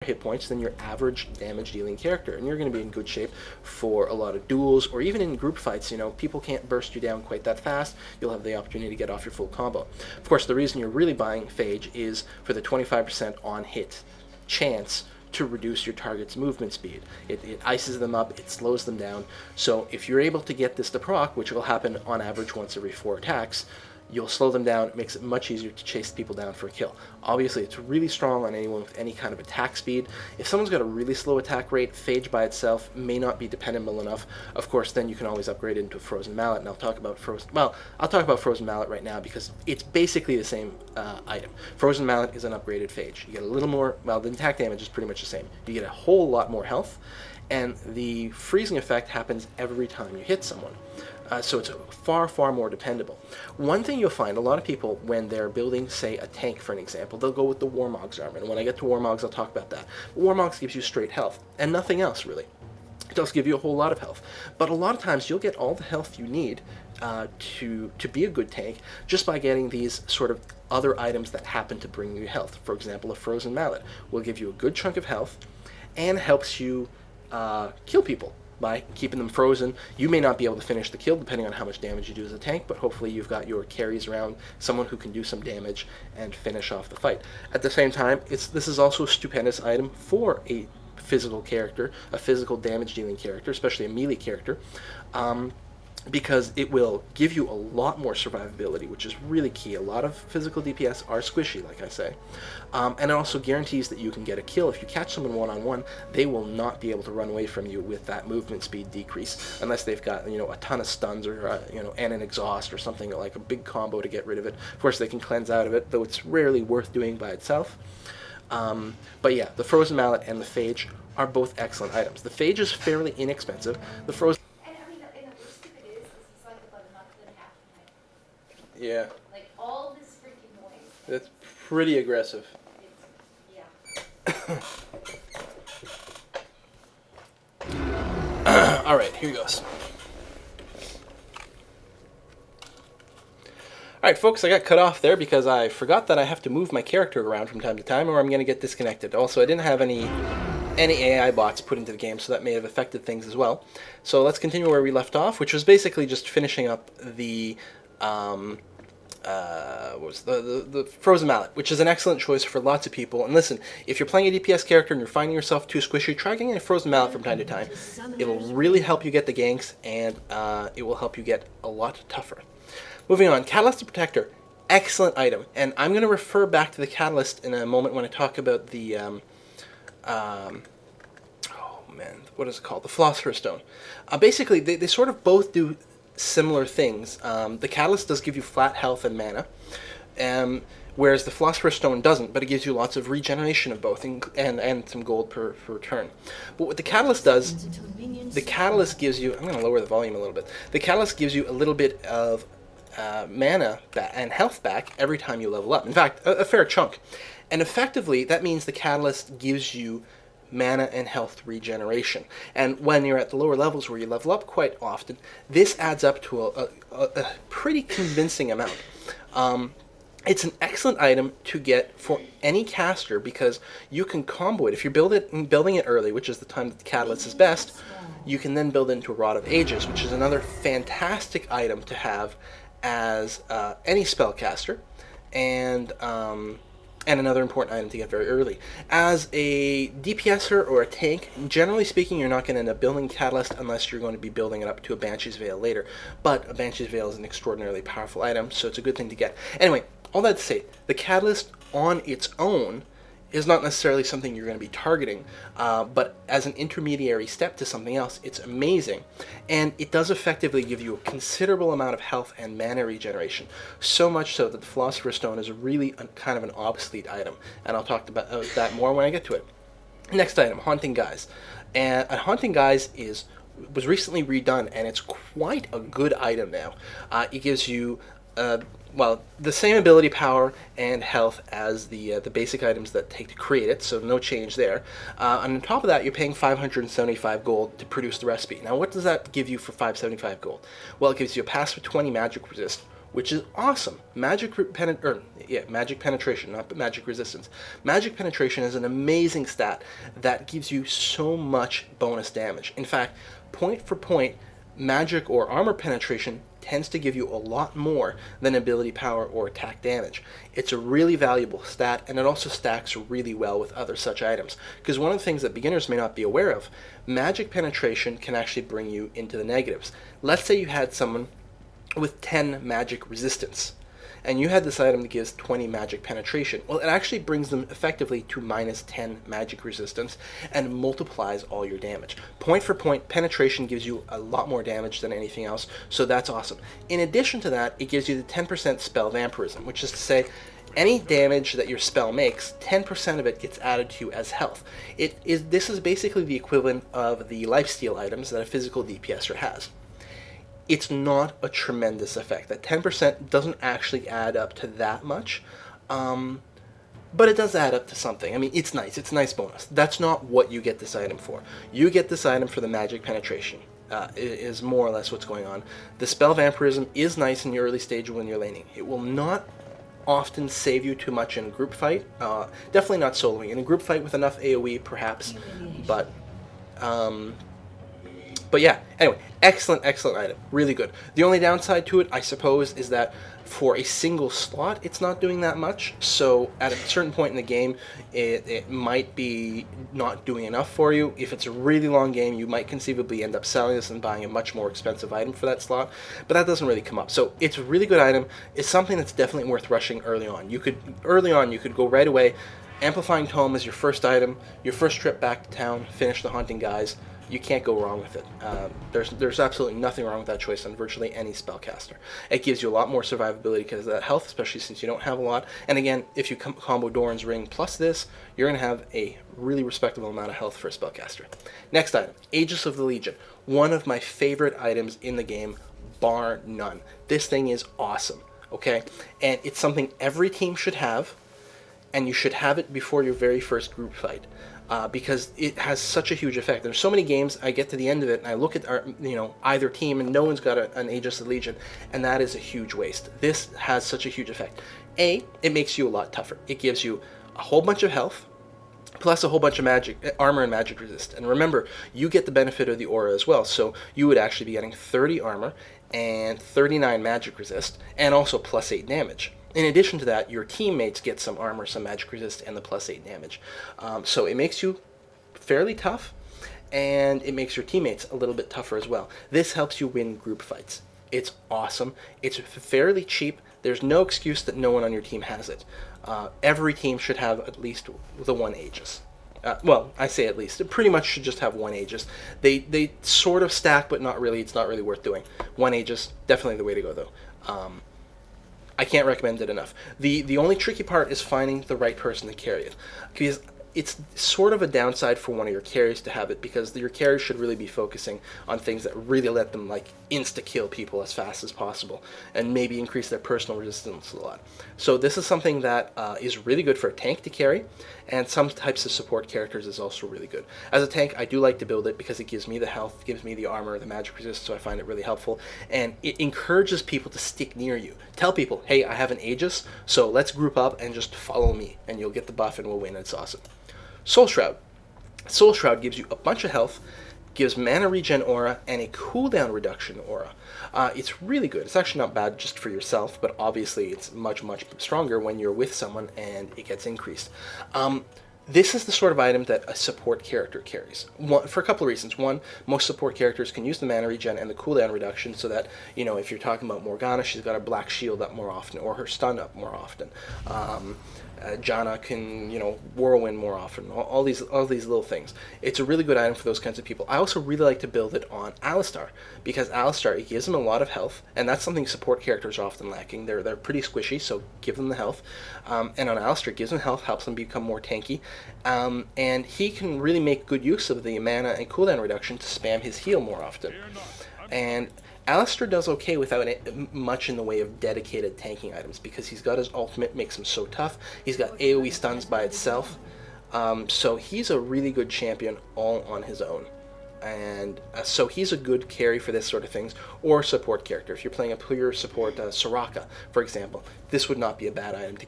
hit points than your average damage dealing character, and you're going to be in good shape for a lot of duels or even in group fights. People can't burst you down quite that fast. You'll have the opportunity to get off your full combo. Of course, the reason you're really buying Phage is for the 25% on hit chance to reduce your target's movement speed. It ices them up, it slows them down. So if you're able to get this to proc, which will happen on average once every 4 attacks, you'll slow them down. It makes it much easier to chase people down for a kill. Obviously, it's really strong on anyone with any kind of attack speed. If someone's got a really slow attack rate, Phage by itself may not be dependable enough. Of course, then you can always upgrade it into a Frozen Mallet, and I'll talk about Frozen Mallet right now because it's basically the same item. Frozen Mallet is an upgraded Phage. You get a little more, well, the attack damage is pretty much the same. You get a whole lot more health, and the freezing effect happens every time you hit someone. So it's far, far more dependable. One thing you'll find, a lot of people, when they're building, say, a tank, for an example, they'll go with the Warmog's armor. And when I get to Warmog's, I'll talk about that. Warmog's gives you straight health, and nothing else, really. It does give you a whole lot of health. But a lot of times, you'll get all the health you need to be a good tank just by getting these sort of other items that happen to bring you health. For example, a Frozen Mallet will give you a good chunk of health and helps you kill people by keeping them frozen. You may not be able to finish the kill depending on how much damage you do as a tank, but hopefully you've got your carries around, someone who can do some damage and finish off the fight. At the same time, this is also a stupendous item for a physical character, a physical damage dealing character, especially a melee character, because it will give you a lot more survivability, which is really key. A lot of physical DPS are squishy, like I say. And it also guarantees that you can get a kill. If you catch someone one-on-one, they will not be able to run away from you with that movement speed decrease, unless they've got, a ton of stuns or, and an exhaust or something like a big combo to get rid of it. Of course, they can cleanse out of it, though it's rarely worth doing by itself. But yeah, the Frozen Mallet and the Phage are both excellent items. The Phage is fairly inexpensive. The Frozen... Yeah. Like all this freaking noise. That's pretty aggressive. Yeah. Alright, here goes. Alright folks, I got cut off there because I forgot that I have to move my character around from time to time or I'm going to get disconnected. Also, I didn't have any AI bots put into the game, so that may have affected things as well. So let's continue where we left off, which was basically just finishing up the the Frozen Mallet, which is an excellent choice for lots of people. And listen, if you're playing a DPS character and you're finding yourself too squishy, try getting a Frozen Mallet from time to time. It'll really help you get the ganks, and it will help you get a lot tougher. Moving on, Catalyst Protector, excellent item, and I'm going to refer back to the Catalyst in a moment when I talk about the what is it called? The Philosopher's Stone. Basically, they sort of both do similar things. The Catalyst does give you flat health and mana, whereas the Philosopher's Stone doesn't, but it gives you lots of regeneration of both and some gold per turn. But what the Catalyst does, the Catalyst gives you... I'm going to lower the volume a little bit. The Catalyst gives you a little bit of mana and health back every time you level up. In fact, a fair chunk. And effectively, that means the Catalyst gives you mana and health regeneration. And when you're at the lower levels where you level up quite often, this adds up to a pretty convincing amount. It's an excellent item to get for any caster because you can combo it. If you're building it early, which is the time that the Catalyst is best, you can then build into Rod of Ages, which is another fantastic item to have as any spellcaster, and another important item to get very early. As a DPSer or a tank, generally speaking, you're not going to end up building Catalyst unless you're going to be building it up to a Banshee's Veil later. But a Banshee's Veil is an extraordinarily powerful item, so it's a good thing to get. Anyway, all that to say, the Catalyst on its own is not necessarily something you're going to be targeting, but as an intermediary step to something else, it's amazing. And it does effectively give you a considerable amount of health and mana regeneration, so much so that the Philosopher's Stone is really kind of an obsolete item, and I'll talk about that more when I get to it. Next item, Haunting Guise. And Haunting Guise was recently redone, and it's quite a good item now. It gives you... the same ability power and health as the basic items that take to create it, so no change there. And on top of that, you're paying 575 gold to produce the recipe. Now, what does that give you for 575 gold? Well, it gives you a pass with 20 magic resist, which is awesome. Magic penetration, not magic resistance. Magic penetration is an amazing stat that gives you so much bonus damage. In fact, point for point, magic or armor penetration tends to give you a lot more than ability power or attack damage. It's a really valuable stat, and it also stacks really well with other such items. Because one of the things that beginners may not be aware of, magic penetration can actually bring you into the negatives. Let's say you had someone with 10 magic resistance, and you had this item that gives 20 magic penetration. Well, it actually brings them effectively to minus 10 magic resistance and multiplies all your damage. Point for point, penetration gives you a lot more damage than anything else, so that's awesome. In addition to that, it gives you the 10% spell vampirism, which is to say, any damage that your spell makes, 10% of it gets added to you as health. This is basically the equivalent of the lifesteal items that a physical DPSer has. It's not a tremendous effect. That 10% doesn't actually add up to that much, but it does add up to something. I mean, it's nice. It's a nice bonus. That's not what you get this item for. You get this item for the magic penetration. Is more or less what's going on. The spell vampirism is nice in the early stage when you're laning. It will not often save you too much in a group fight. Definitely not soloing. In a group fight with enough AoE, perhaps, but yeah, anyway, excellent item. Really good. The only downside to it, I suppose, is that for a single slot, it's not doing that much. So at a certain point in the game, it might be not doing enough for you. If it's a really long game, you might conceivably end up selling this and buying a much more expensive item for that slot. But that doesn't really come up. So it's a really good item. It's something that's definitely worth rushing early on. You could go right away. Amplifying Tome is your first item, your first trip back to town, finish the hunting guys. You can't go wrong with it. There's absolutely nothing wrong with that choice on virtually any spellcaster. It gives you a lot more survivability because of that health, especially since you don't have a lot. And again, if you combo Doran's Ring plus this, you're going to have a really respectable amount of health for a spellcaster. Next item, Aegis of the Legion. One of my favorite items in the game, bar none. This thing is awesome, okay? And it's something every team should have, and you should have it before your very first group fight. Because it has such a huge effect. There's so many games, I get to the end of it, and I look at either team, and no one's got an Aegis of the Legion, and that is a huge waste. This has such a huge effect. A, it makes you a lot tougher. It gives you a whole bunch of health, plus a whole bunch of armor and magic resist. And remember, you get the benefit of the aura as well, so you would actually be getting 30 armor and 39 magic resist, and also plus 8 damage. In addition to that, your teammates get some armor, some magic resist, and the plus 8 damage. So it makes you fairly tough, and it makes your teammates a little bit tougher as well. This helps you win group fights. It's awesome. It's fairly cheap. There's no excuse that no one on your team has it. Every team should have at least the one Aegis. Well, I say at least. It pretty much should just have one Aegis. They sort of stack, but not really. It's not really worth doing. One Aegis, definitely the way to go, though. I can't recommend it enough. The only tricky part is finding the right person to carry it, because it's sort of a downside for one of your carries to have it, because your carry should really be focusing on things that really let them like insta-kill people as fast as possible, and maybe increase their personal resistance a lot. So this is something that is really good for a tank to carry, and some types of support characters is also really good. As a tank, I do like to build it because it gives me the health, gives me the armor, the magic resist, so I find it really helpful, and it encourages people to stick near you. Tell people, hey, I have an Aegis, so let's group up and just follow me, and you'll get the buff and we'll win. It's awesome. Soul Shroud. Soul Shroud gives you a bunch of health, gives mana regen aura, and a cooldown reduction aura. It's really good. It's actually not bad just for yourself, but obviously it's much, much stronger when you're with someone and it gets increased. This is the sort of item that a support character carries, for a couple of reasons. One, most support characters can use the mana regen and the cooldown reduction so that, if you're talking about Morgana, she's got her black shield up more often, or her stun up more often. Janna can, whirlwind more often. All these little things. It's a really good item for those kinds of people. I also really like to build it on Alistar, because Alistar, it gives them a lot of health, and that's something support characters are often lacking. They're pretty squishy, so give them the health. And on Alistar, it gives them health, helps them become more tanky, and he can really make good use of the mana and cooldown reduction to spam his heal more often. And Alistar does okay without much in the way of dedicated tanking items, because he's got his ultimate, makes him so tough. He's got AoE stuns by itself, so he's a really good champion all on his own. and so he's a good carry for this sort of things, or support character. If you're playing a pure support Soraka, for example, this would not be a bad item to get.